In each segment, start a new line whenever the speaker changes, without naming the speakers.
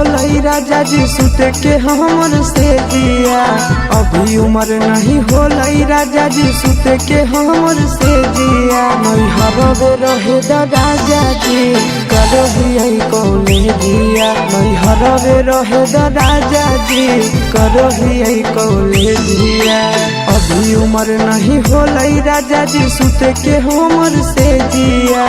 होलई राजा जी सुत के हमर से दिया। अभी उम्र नहीं होलई राजा जी सुत के हमर से दिया। नहीं हरवे रहे राजा जी करही कौले दिया। नहीं हरवे रहे राजा जी करही कौले दिया। अभी उम्र नहीं होलई राजा जी सुत के हमर से दिया।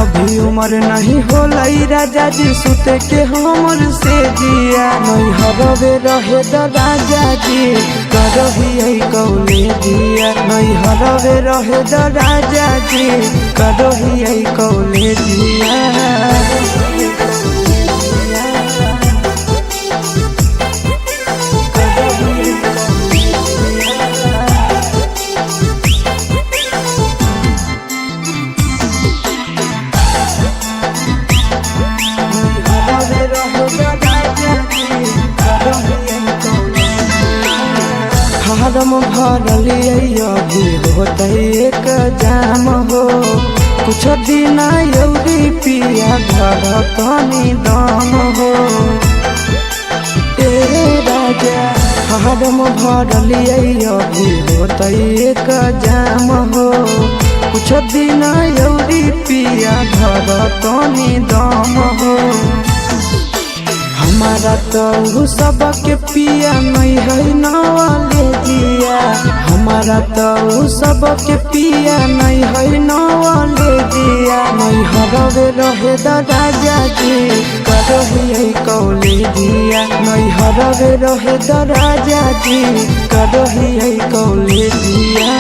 अभी उम्र नहीं होलई राजा जी सुत के हमर से दिया। नहीं हरवे रहे राजा जी करही कौले दिया। नहीं हरवे रहे राजा जी करही कौले दिया। फारम भरलिए अभी होते एक जाम हो। कुछ दिन यौरी पिया घर तनी दाम हो। ए राजा फारम भरलिए अभी होते एक जाम हो। कुछ दिन यौरी पिया घर तनी दाम हो। हमारा तो सबके पिया नहीं है नवाले दिया। हमारा तो सबके पिया नहीं है नवाले दिया। नहीं हरवे रहे राजा जी करही कौले दिया। नहीं हरवे रहे राजा जी करही कौले दिया।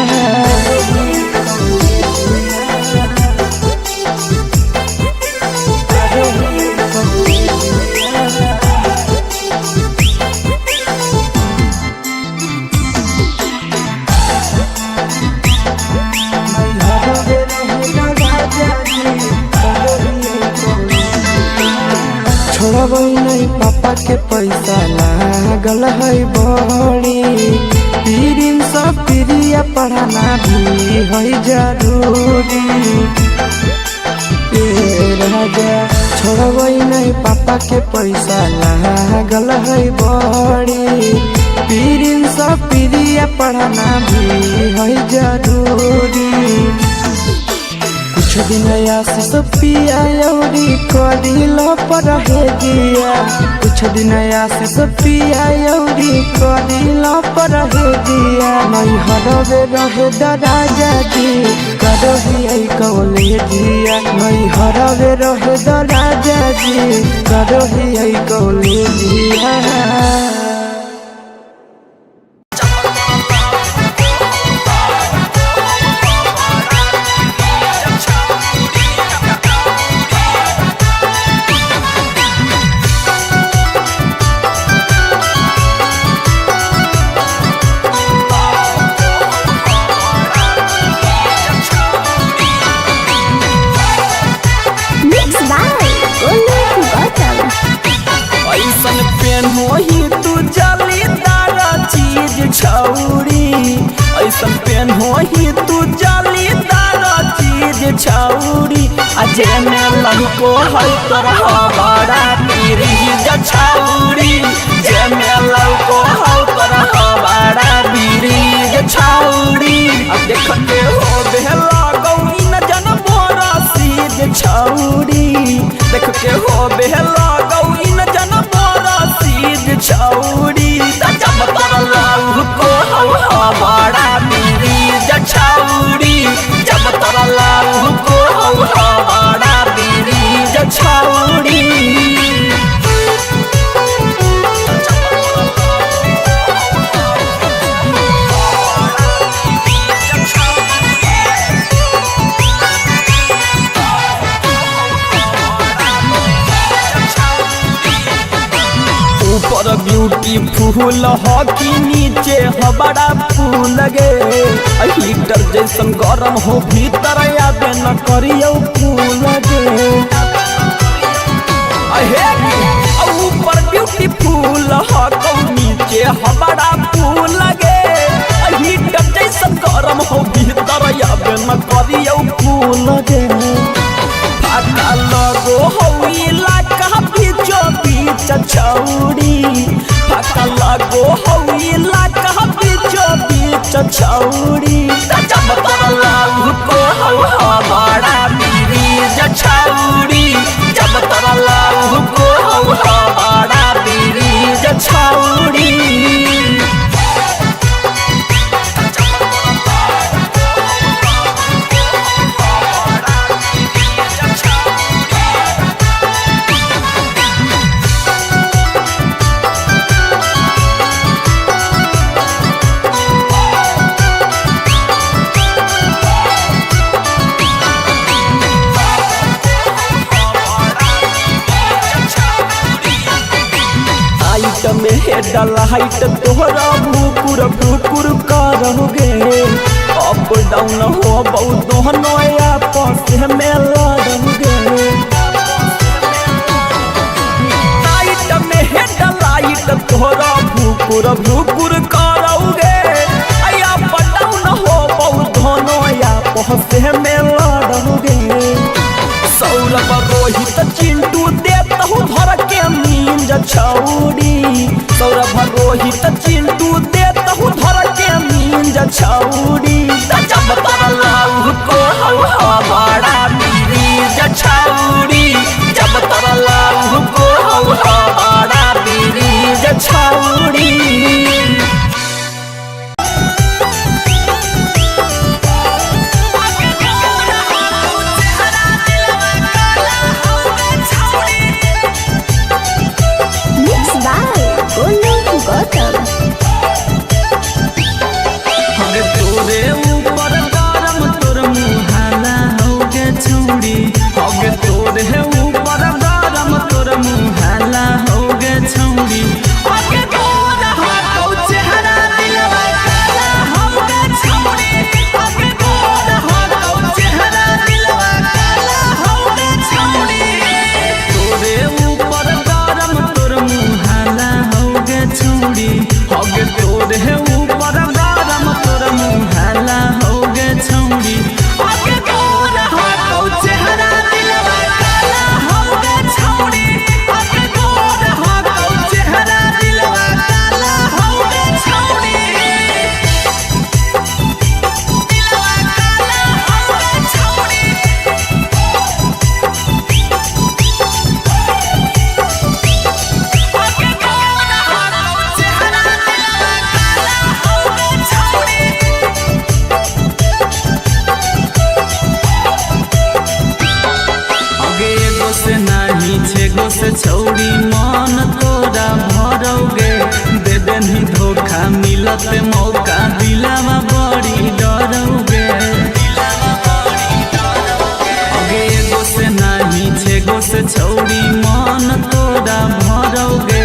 छोड़बई नहीं पापा के पैसा लागल है बड़ी। पीरिन सब प्रिय पढ़ाना भी है जरूरी। राजा छोड़बई नहीं पापा के पैसा लागल है बड़ी। पीरिन सब प्रिय पढ़ाना भी है जरूरी। कुछ दिन आशीष पिया यौरी कदिल पर दिया। कुछ दिन आशीष पिया यौरी कदिल पर दिया। नहीं हरवे रहे राजा जी करही कौले दिया। नहीं हरवे रहे राजा जी करही कौले दिया।
ऐसन पेन होही तू जालीदार चीज छौरी। अजे में लहको है तोरा बड़ा पीरी छौरी। जे में लहको है तोरा बड़ा पीरी छौरी। अब देखते हो बेहला गौरी न जन बोरा सीज छौरी। देखते हो बेहला गौरी न जन बोरा सीज छौरी। जब तोरा लहको है बड़ा पीरी छौरी। जब तोरा लहको है बड़ा पीरी छौरी। ऊपर ब्यूटीफुल हो कि नीचे हो बड़ा फूल गे। हीटर जैसन गरम हो भीतर आबे न करियो फूल गे। ऊपर ब्यूटीफुल हो तो नीचे हो बड़ा फूल गे। हीटर जैसन गरम हो भीतर आबे न करियो फूल गे। फाटा लगो हो इलाका बीचो बीच छौ छौड़ी जब तोरा लाऊ को हमारा बीरीज छौड़ी जब तोरा लाऊ को हमारा बीरीज छौड़ी में हेडल हाइट तोहरा भूकुर भूकुर करोगे अप डाउन हो बहुत दोनों आपस में लड़ोगे हाइट में हेडल हाइट तोहरा भूकुर भूकुर करोगे अप डाउन हो बहुत दोनों आपस में लड़ोगे सौरभ रोहित चिंटू देता हूँ धर के मींज छौड़ी सौरभ रोहित चिंटू देता हूँ धर के मींज छौड़ी जब तोरा लाऊ को हमारा बीरीज छौड़ी जब तोरा लाऊ को हमारा बीरीज छौड़ी तोरे ऊपर गरम तोर मुहाला होगे छौड़ी होगे तोरे ऊपर गरम तोर मुहाला होगे छौड़ी होगे तोरा हो चेहरा दिलवा काला होगे छौड़ी होगे तोरा हो चेहरा दिलवा काला होगे छौड़ी तोरे ऊपर गरम तोर मुहाला होगे छौड़ी होगे तोरे ऊपर गरम तोर मुहाला होगे छौड़ी होगे तोरा हो चेहरा दिलवा काला होगे छौड़ी होगे तोरा हो चेहरा दिलवा काला होगे छौड़ी दिलवा काला होगे छौड़ी होगे तोरा हो चेहरा दिलवा काला होगे छौड़ी आगे एगो से नहीं छेगो से छौड़ी मन तोरा भरोगे दे देनी धोखा मिलत मौका दिलावा बड़ी डरोगे आगे एगो से नहीं छेगो से छौड़ी मन तोरा भरोगे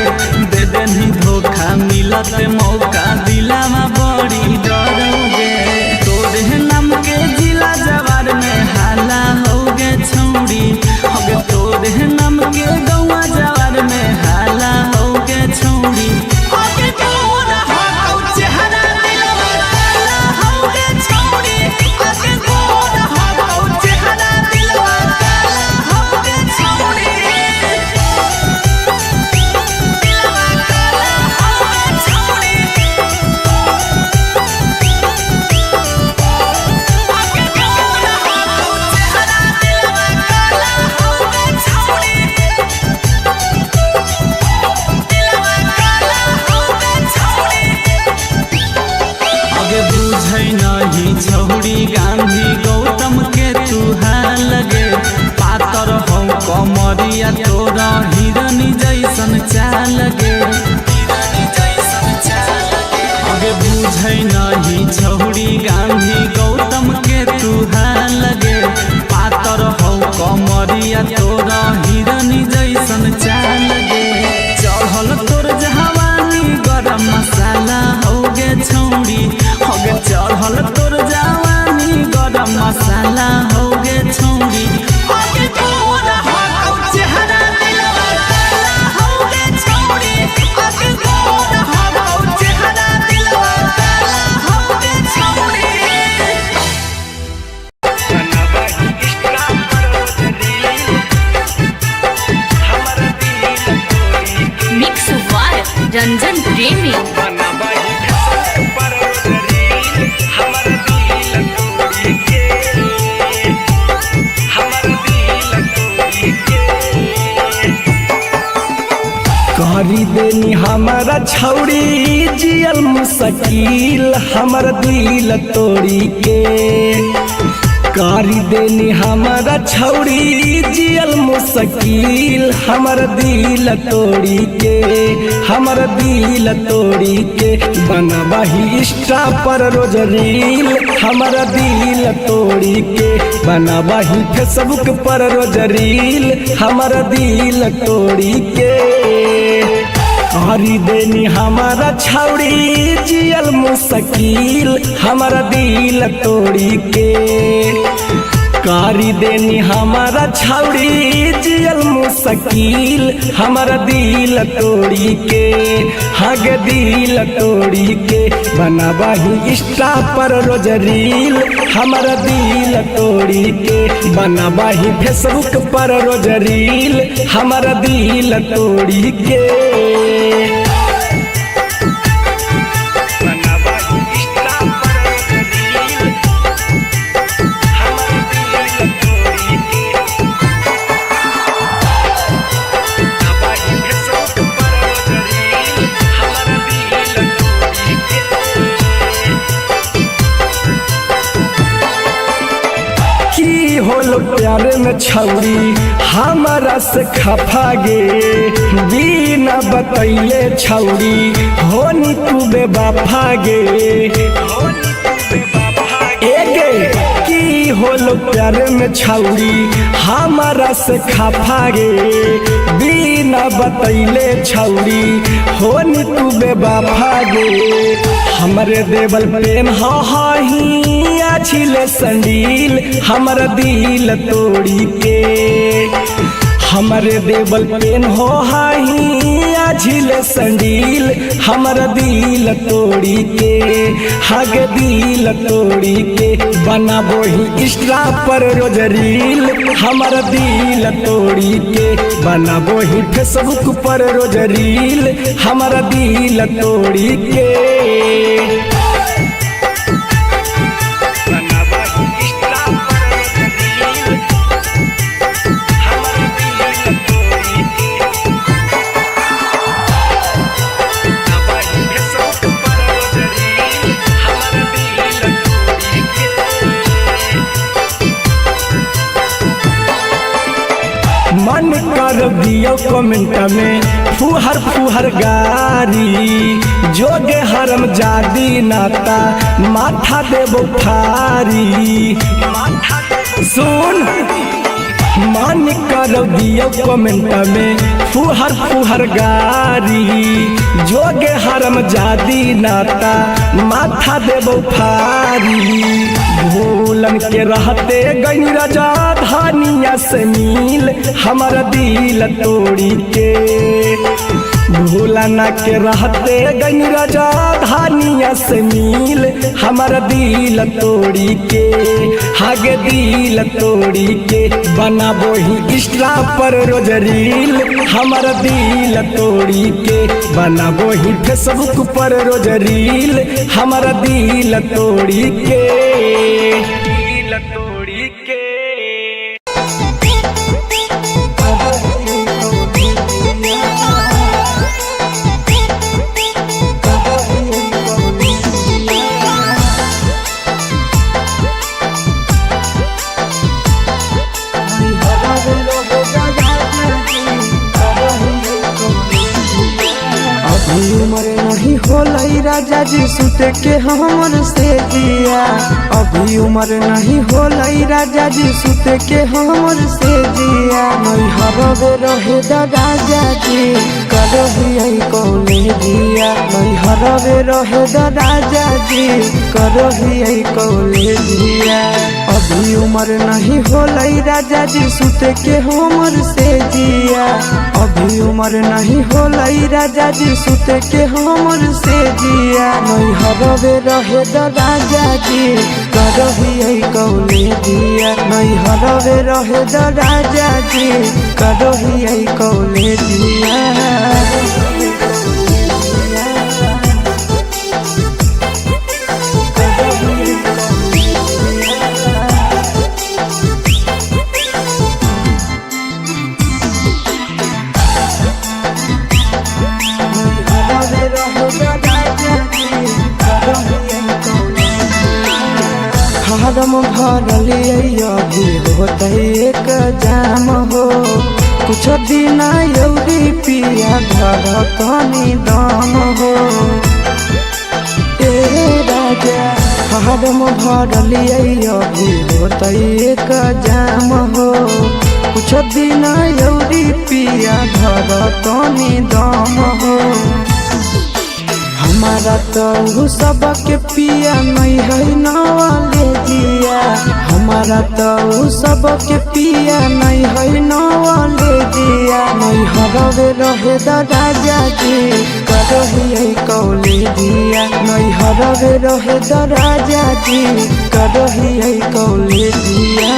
दे देनी धोखा मिलत मौका दिलावा बड़ी डरोगे तोरे नाम के जिला जवार में हाला होगे छौड़ी होगे तोरे नाम के गौवा जवार में हाला होगे छौड़ी होगे तोरा हो चेहरा दिलवा काला होगे छौड़ी होगे तोरा हो चेहरा दिलवा काला होगे छौड़ी दिलवा काला होगे छौड़ी होगे तोरा हो चेहरा दिलवा काला होगे छौड़ी दिलवा काला होगे छौड़ी आगे बुझै नहीं छौड़ी गांधी गौतम के तू हाल लगे पातर हो कमरिया तोरा हिरनी जैसन चाल लगे आगे बुझै नहीं छौड़ी गांधी गौतम के तू हाल लगे पातर हो कमरिया तोरा हिरनी जैसन चाल लगे चढ़ल तोर जवानी गरम मसाला होगे छौड़ी होगे चढ़ल तोर जवानी गरम मसाला होगे छौड़ी होगे तोरा हो चेहरा दिलवा काला होगे छौड़ी होगे तोरा हो चेहरा दिलवा काला होगे छौड़ी
मिक्स वार रंजन प्रेमी। कारी देनी हमारा छौड़ी जियल मुश्किल हमर दिल तोड़ी के कारी देनी हमारा छौड़ी जियल मुश्किल हमर दिल तोड़ी के हमर दिल तोड़ी के बनबही इंस्टा पर रोज रील हमर दिल तोड़ी के बनबही फेसबुक पर रोज रील हमर दिल तोड़ी के कारी देनी हमारा छौड़ी जियल मुश्किल हमारा दिल तोड़ी के कारी देनी हमारा छौड़ी जियल मुश्किल हमारा दिल तोड़ी के हग दिल तोड़ी के बनबही इंस्टा पर रोज रील हमारा दिल तोड़ी के बनबही फेसबुक पर रोज रील हमारा दिल तोड़ी के होलो प्यारे में छौड़ी हमारा से खफा गे बिना बतैले छौड़ी होनी तू बेवफा गे एगे की होलो प्यारे में छौड़ी हमारा से खफा गे बिना बतैले छौड़ी होनी तू बेवफा गे हमरे देवल प्रेम हाही छिले संडील हमर दिल तोड़ी के हमरे देवल पेन हो हाही झिले संडील हमर दिल तोड़ी के हग दिल तोड़ी के बनाबो ही इंस्टा पर रोज रील हमर दिल तोड़ी के बनाबो ही फेसबुक पर रोज रील हमर दिल तोड़ी के मन कर दियो कमेंट में फुहर फुहर गारी जोगे हरम जादी नाता माथा देबो फारी सुन मन कर दियो कमेंट में फुहर फुहर गारी जोगे हरम जादी नाता माथा देबो फारी भूलन के रहते गई राजा धानिया से मिल हमारा दिल तोड़ी के भूलना के रहते गई राजा धानिया से मिल हमारा दिल तोड़ी के हागे दिल तोड़ी के बनाबो ही इंस्टा पर रोज रील हमारा दिल तोड़ी के बनाबो ही फेसबुक पर रोज रील हमारा दिल तोड़ी के दिल तोड़ी के
उम्र नहीं होलई राजा जी सुते के हमर से जिया अभी उम्र नहीं होलई राजा जी सुते के हमर से जिया नहीं हरबे रहे राजा जी करही कौले जिया नहीं हरबे रहे राजा जी करही कौले जिया अभी उम्र नहीं होलई राजा जी सुते के हमर से जिया अभी उम्र नहीं होलई राजा जी सुते के हमर से जिया नहीं हरबे रहे राजा जी करही कौले जिया नहीं हरबे रहे राजा जी करही कौले जिया फार्म भरलिए अभी होते एक जाम हो कुछ दिन यौरी पिया घर तनी दम हो ए राजा फार्म भरलिए अभी होते एक जाम हो कुछ दिन यौरी पिया घर तनी दम हो हमारा तो सबके पिया नहीं है नवाले दिया हमारा तो सबके पिया नहीं है नवाले दिया नहीं हरवे रहे राजा जी करही कौले दिया नहीं हरवे रहे राजा जी करही कौले दिया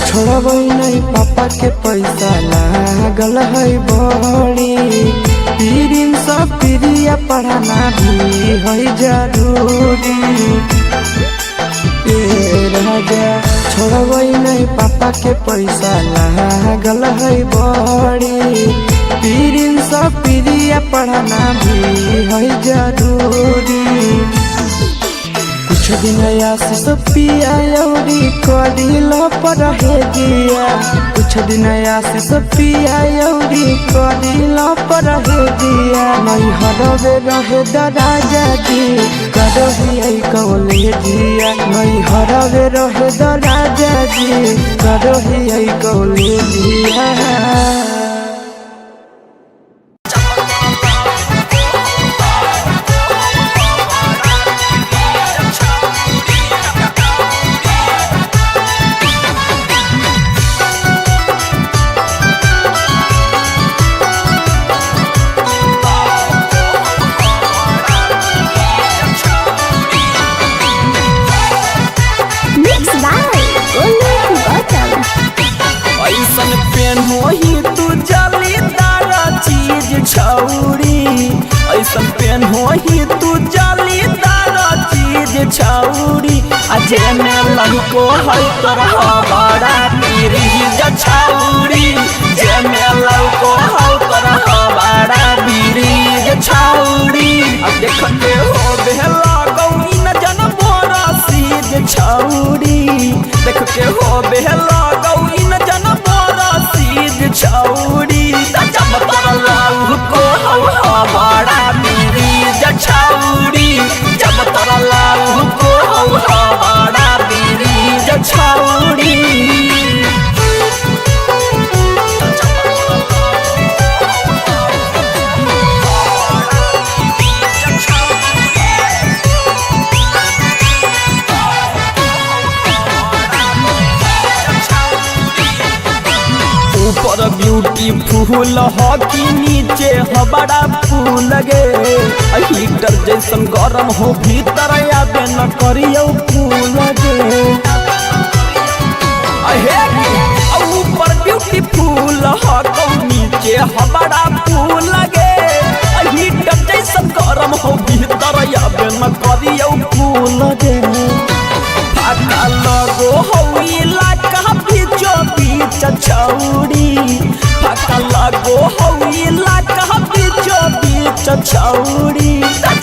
छोड़बै नहीं पापा के पैसा लागल है बड़ी पीरिन सब प्रिया पढ़ाना भी है जरूरी राजा छोड़बै नहीं पापा के पैसा लागल है बड़ी पीरिन सब प्रिया पढ़ाना भी है जरूरी कुछ दिन आशीष पिया यौरी कदिल पर है दिया कुछ दिन आशीष पिया यौरी कदिल पर है दिया नहीं हरवे रहे राजा जी करही कौले दिया नहीं हरवे रहे राजा जी करही कौले दिया
ऐसन पेन होही तू जालीदार चीज छौरी ऐसन पेन होही तू जालीदार चीज छौरी अजे में लहको है तोरा बड़ा पीरी छौरी जे में लहको है तोरा बड़ा पीरी छौरी अब देखते हो बेला गौरी न जन बोरा सीज छौरी देखते हो बेला गौरी न जन छौरी जब तरलाऊ को बड़ा बीरी छौरी जब तरलाऊ को बड़ा बीरी छौरी ऊपर ब्यूटीफुल हॉकी नीचे बड़ा फूल लगे हीटर जैसन गरम हो भीतर आबे न करियो फूल लगे ऊपर ब्यूटीफुल हॉकी नीचे बड़ा फूल लगे हीटर जैसन गरम हो भीतर आबे न करियो फूल लगे फाका लगो हो इलाका बीचो बीच छौरी फाका लगो हो इलाका बीचो बीच छौरी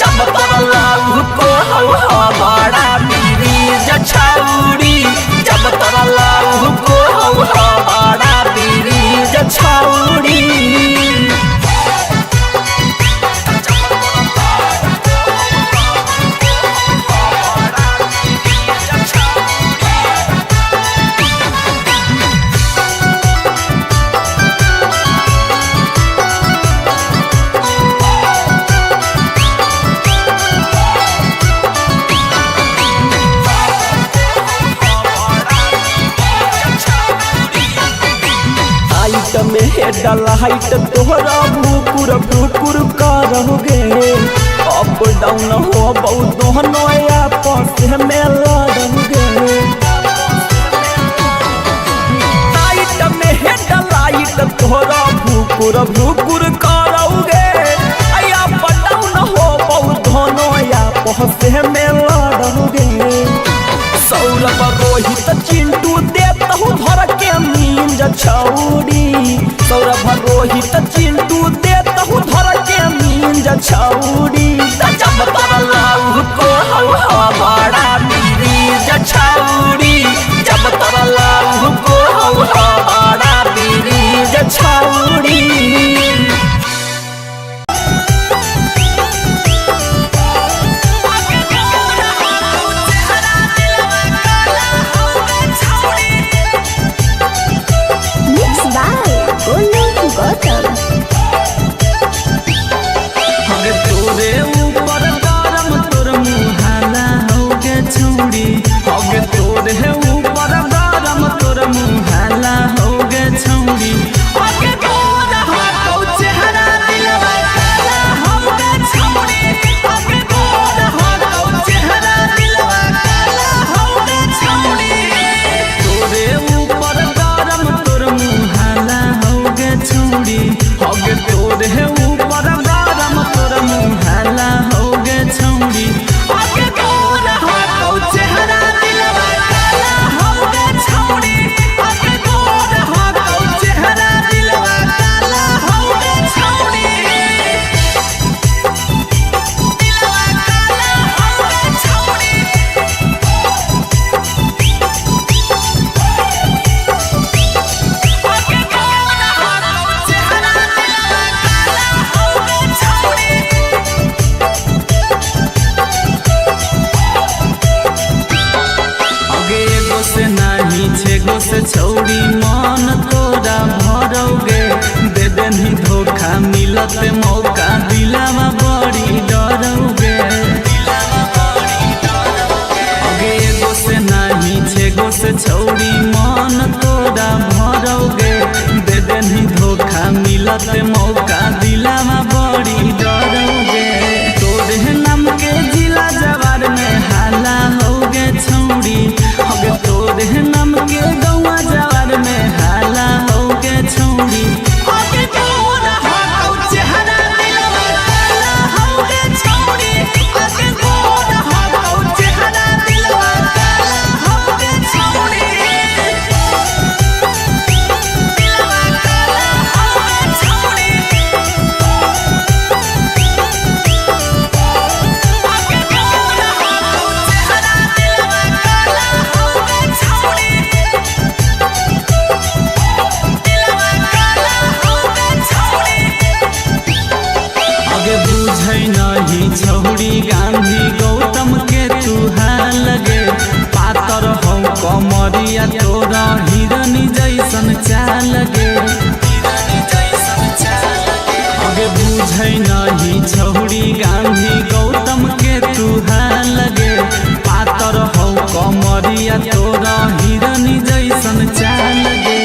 जब तरलाऊ को बड़ा बीरी छौरी जब तरलाऊ को बड़ा बीरी छौरी में हेडल हाइट तोहरा भूकुर भूकुर करोगे अप डाउन हो बहुत दोनों आपस में लड़ोगे लाइट में हेडल लाइट तोहरा भूकुर भूकुर करोगे
से में लड़ोगे।
सौरभ रोहित चिंटू देतहु धर के नींद छौड़ी, सौरभ रोहित चिंटू देतहु धर के नींद छौड़ी। जब तरलाऊ को हमारा बीरीज छौड़ी, जब तरलाऊ को हमारा बीरीज छौड़ी। छौड़ी मन तोरा भरोगे, दे देनी धोखा मिलत मौका दिलावा बड़ी डरोगे। अगे एगो से नहीं छेगो से छौड़ी मन तोरा भरोगे, दे देनी धोखा मिलत मौका दिलावा बड़ी डरोगे। तोरे नाम के जिला जवार में हाला होगे छौड़ी, अगे तोरे नाम के गौवा जवार में हाला होगे छौड़ी। छौड़ी गांधी गौतम के तू लगे, पातर हो कमरिया तोरा हिरनी जैसन चाल गे। अगे बुझै नहीं छौड़ी गांधी गौतम के तू लगे, पातर हो कमरिया तोरा हिरनी जैसन चाल गे।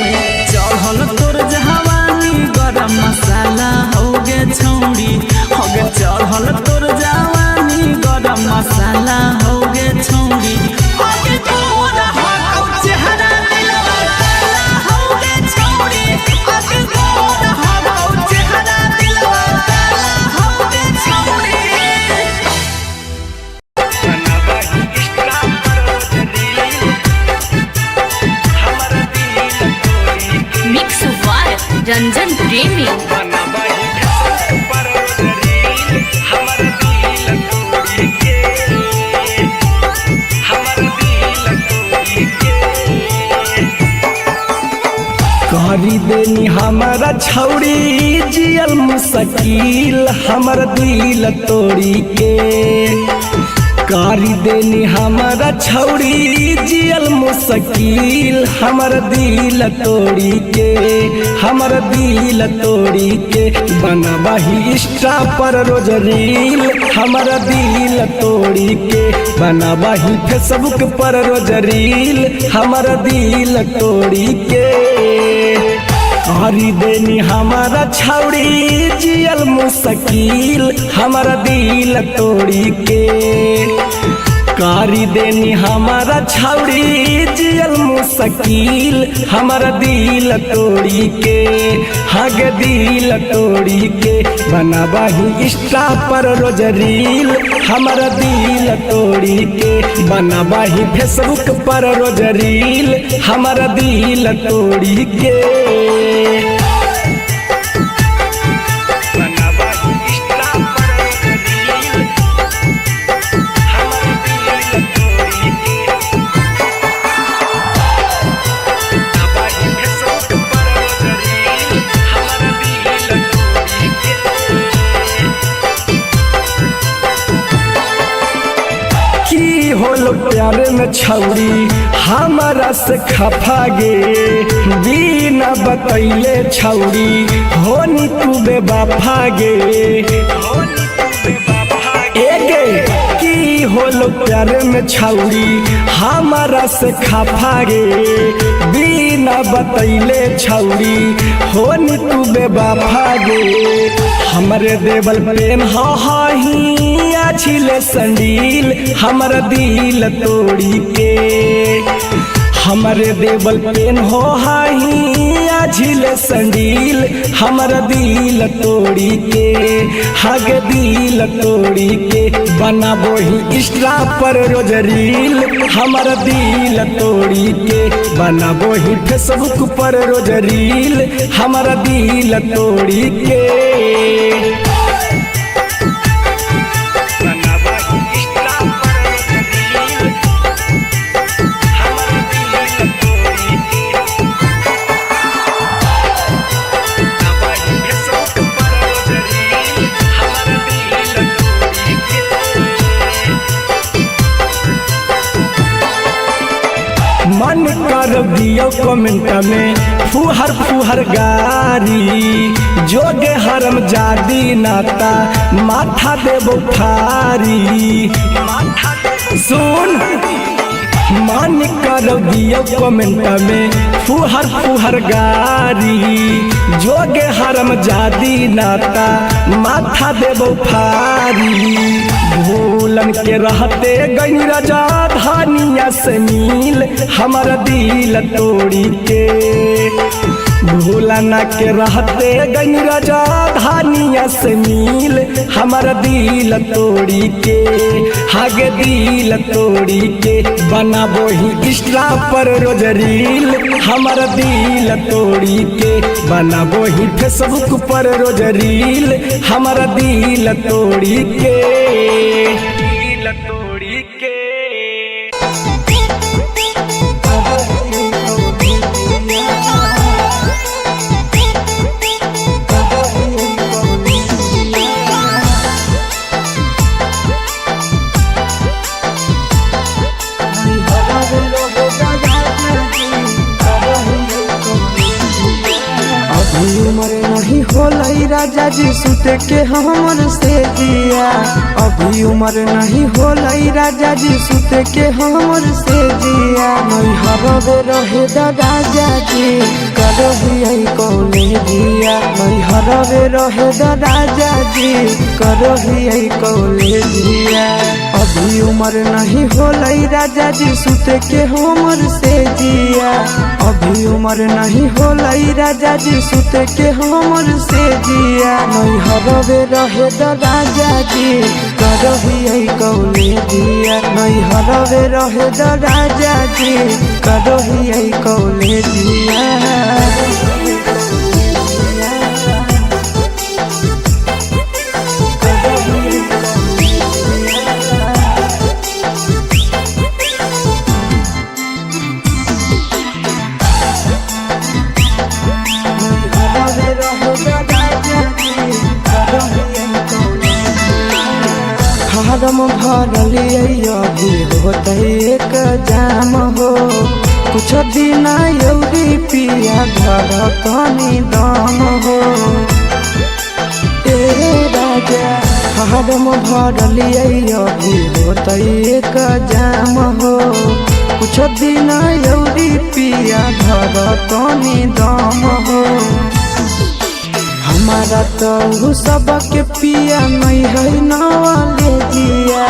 चढ़ल तोर जवानी गरम मसाला होगे छौड़ी, होगे चढ़ल तोर जवानी गरम मसाला होगे छौड़ी।
मिक्स वार रंजन प्रेमी।
करी देनी हमारा छौड़ी जियल मुश्किल हमर दिल तोड़ी के, करी देनी हमारा छौड़ी जियल मुश्किल हमर दिल तोड़ी के, हमर दिल तोड़ी के। बनबही इंस्टा पर रोज रील हमर दिल तोड़ी के, बनबही फेसबुक पर रोज रील हमर दिल तोड़ी के। करी देनी हमारा छौड़ी जियल मुश्किल हमर दिल तोड़ी के, कारी देनी हमारा छौड़ी जियल मुश्किल हमारा दिल तोड़ी के हग दिल तोड़ी के बनाबाही इंस्टा पर रोज रील हमारा दिल तोड़ी के बनाबाही फेसबुक पर रोज रील हमारा दिल तोड़ी के होलो प्यारे में छौड़ी हमारा से खफा गे बिना बतैले छौड़ी होनी तू बेवफा गे एगे की होलो प्यारे में छौड़ी हमारा से खफा गे बिना बतैले छौड़ी होनी तू बेवफा गे हमरे देवल प्रेम हाही छिले संडील हमारा दिल तोड़ी के हमारे देवल पेन हो हाही झिले संडील हमारा दिल तोड़ी के हग दिल तोड़ी के बनाबो ही इंस्टा पर रोज रील हमारा दिल तोड़ी के बनाबो ही फेसबुक पर रोज रील हमारा दिल तोड़ी के मन कर दियो कमेंट में फुहर फुहर गारी जोगे हरम जादी नाता माथा देबो थारी सुन मन कर दियो कमेंट में फुहर फुहर गारी जोगे हरम जादी नाता माथा देबो फारी भूलन के रहते गई राजा धानिया से मिल हमारा दिल तोड़ी के भूलना के रहते गई राजा धानिया से मिल हमारा दिल तोड़ी के हागे दिल तोड़ी के बनाबो ही इंस्टा पर रोज रील हमारा दिल तोड़ी के बनाबो ही फेसबुक पर रोज रील हमारा दिल तोड़ी के तोड़ी के
उमर नहीं होलई राजा जी सुत के हमर से दिया अभी उमर नहीं होलई राजा जी सुत के हमर से दिया नहीं हरवे रहे राजा जी करही कौले दिया नहीं हरवे रहे राजा जी करही कौले दिया अभी उमर नहीं होलई राजा जी सुत के हमर से दिया अभी उमर नहीं होलई राजा जी सुत के हमर से दिया नहीं हरवे रहे राजा जी करही कौले दिया नहीं हरवे रहे राजा जी करही कौले दिया हरम भरलिया भी होते एक जाम हो कुछ दिन यौरी पिया घर तनी दम हो ए राजा हरम भरलिया भी होते एक जाम हो कुछ दिन यौरी पिया घर तनी दम हो हमारा तो सबके पिया नहीं है नवाले दिया,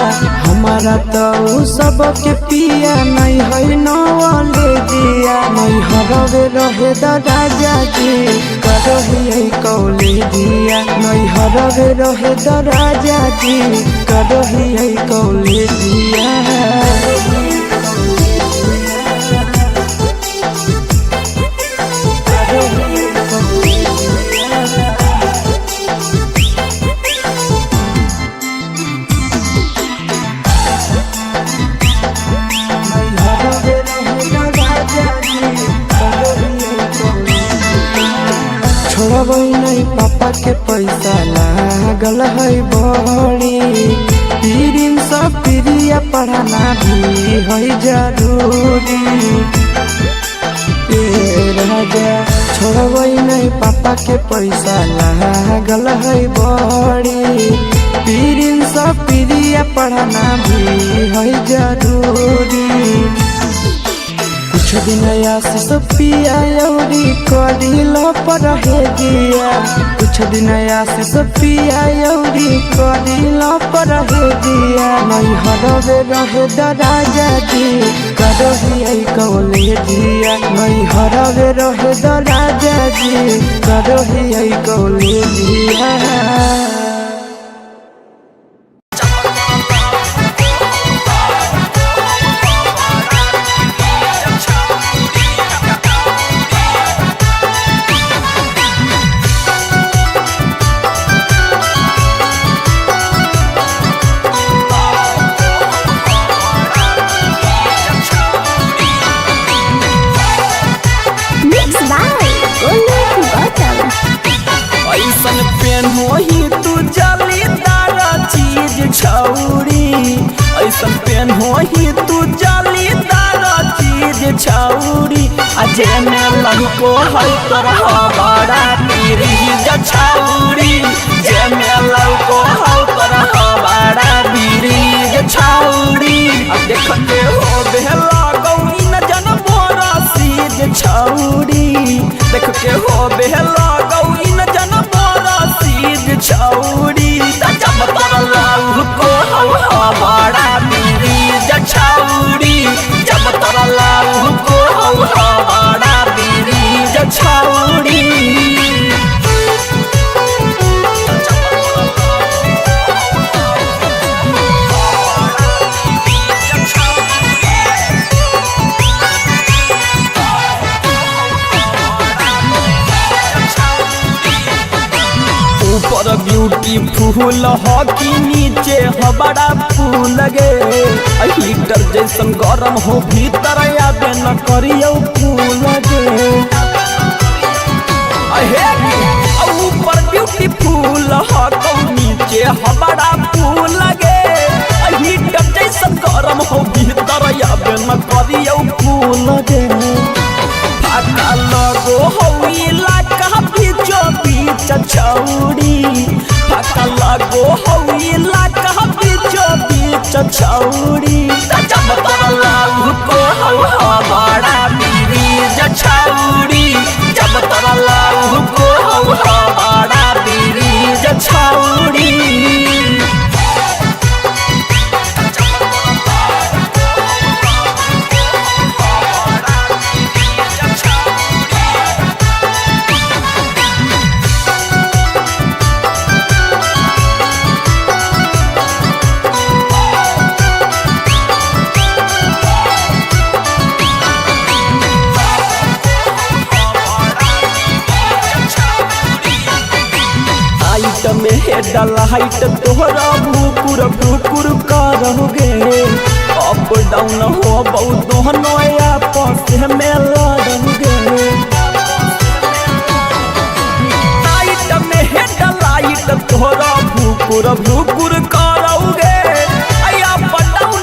हमारा तो सबके पिया नहीं है नवाले दिया। नहीं हरवे रहे राजा जी करही कौले दिया, नहीं हरवे रहे राजा जी करही कौले दिया। छोड़बै नहीं पापा के पैसा लागल है बड़ी, पीरिन सब प्रिया पढ़ाना भी है जरूरी। राजा छोड़बै नहीं पापा के पैसा लागल है बड़ी, पीरिन सब प्रिया पढ़ाना भी है जरूरी। कुछ दिन आशीष पिया यौरी कदिल पर दिया, कुछ दिन आशीष पिया यौरी कदिल पर दिया। नहीं हरवे रहे राजा जी करही कौले दिया, नहीं हरवे रहे राजा जी करही कौले दिया।
ऐसन पेन होही तू जालीदार चीज छौरी, ऐसन पेन होही तू जालीदार चीज छौरी। अजे में लहको है तरह बड़ा पीरी छौरी, जे में लहको है तरह बड़ा पीरी छौरी। अब देखते हो बेहला गौरी न जन बोरा सीज छौरी, देख के हो बेहला गौरी न जन बोरा सीज छौरी। जब तरलाऊ को हवा बड़ा पीरी छौरी, जब तरलाऊ को हवा बड़ा पीरी छौरी। ऊपर ब्यूटीफुल हो कि नीचे हो बड़ा फूल गे, हीटर जैसन गरम हो भीतर आबे न करियो फूल गे। ऊपर ब्यूटीफुल हो तो नीचे हो बड़ा फूल गे, हीटर जैसन गरम हो भीतर आबे न करियो फूल गे। फाका लगो हो इलाका बीचो बीच छौरी, फाका लगो हो इलाका बीचो बीच छौरी। जब तरलाऊ को हवा बड़ा पीरी छौरी, जब तरलाऊ को हवा बड़ा पीरी छौरी। में हेडल हाइट तोहरा भूकुर भूकुर करोगे, अप डाउन हो बहुत दोनों आपस में लड़ोगे। लाइट में हेडल लाइट तोहरा भूकुर भूकुर